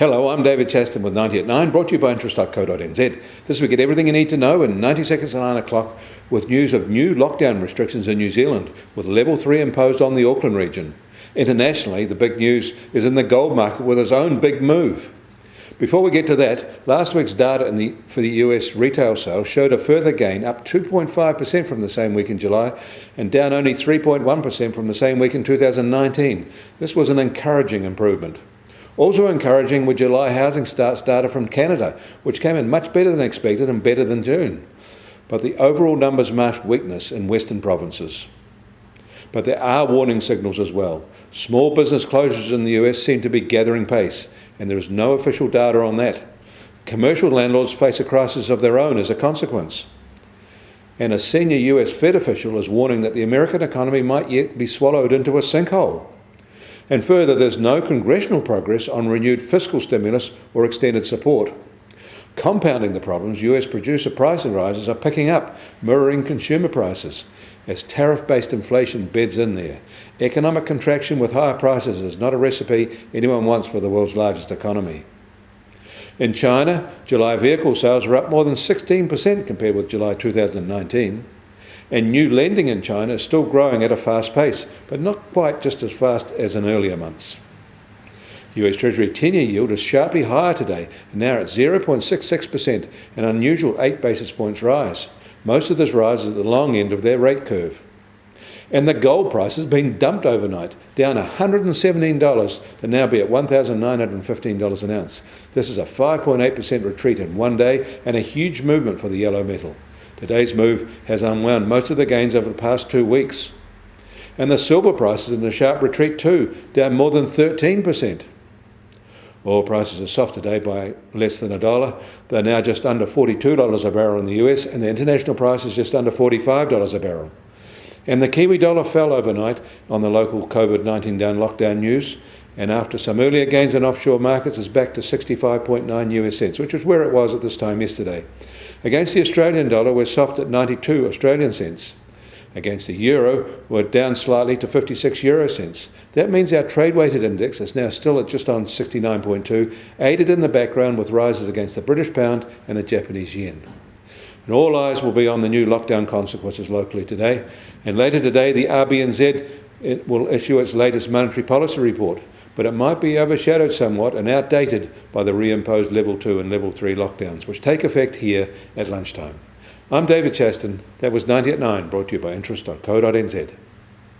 Hello, I'm David Chaston with 90 at 9, brought to you by interest.co.nz. This week, get everything you need to know in 90 seconds at 9 o'clock with news of new lockdown restrictions in New Zealand, with level 3 imposed on the Auckland region. Internationally, the big news is in the gold market with its own big move. Before we get to that, last week's data for the US retail sales showed a further gain, up 2.5% from the same week in July and down only 3.1% from the same week in 2019. This was an encouraging improvement. Also encouraging were July housing starts data from Canada, which came in much better than expected and better than June. But the overall numbers mask weakness in Western provinces. But there are warning signals as well. Small business closures in the US seem to be gathering pace, and there is no official data on that. Commercial landlords face a crisis of their own as a consequence. And a senior US Fed official is warning that the American economy might yet be swallowed into a sinkhole. And further, there's no congressional progress on renewed fiscal stimulus or extended support. Compounding the problems, US producer price rises are picking up, mirroring consumer prices, as tariff-based inflation beds in there. Economic contraction with higher prices is not a recipe anyone wants for the world's largest economy. In China, July vehicle sales are up more than 16% compared with July 2019. And new lending in China is still growing at a fast pace, but not quite just as fast as in earlier months. US Treasury 10-year yield is sharply higher today, and now at 0.66%, an unusual 8 basis points rise. Most of this rise is at the long end of their rate curve. And the gold price has been dumped overnight, down $117 to now be at $1,915 an ounce. This is a 5.8% retreat in one day and a huge movement for the yellow metal. Today's move has unwound most of the gains over the past 2 weeks. And the silver price is in a sharp retreat too, down more than 13%. Oil prices are soft today by less than $1. They're now just under $42 a barrel in the US, and the international price is just under $45 a barrel. And the Kiwi dollar fell overnight on the local COVID-19 lockdown news, and after some earlier gains in offshore markets is back to 65.9 US cents, which was where it was at this time yesterday. Against the Australian dollar, we're soft at 92 Australian cents. Against the euro, we're down slightly to 56 euro cents. That means our trade-weighted index is now still at just on 69.2, aided in the background with rises against the British pound and the Japanese yen. And all eyes will be on the new lockdown consequences locally today. And later today, the RBNZ will issue its latest monetary policy report, but it might be overshadowed somewhat and outdated by the reimposed level 2 and level 3 lockdowns, which take effect here at lunchtime. I'm David Chaston. That was 90 at 9, brought to you by interest.co.nz.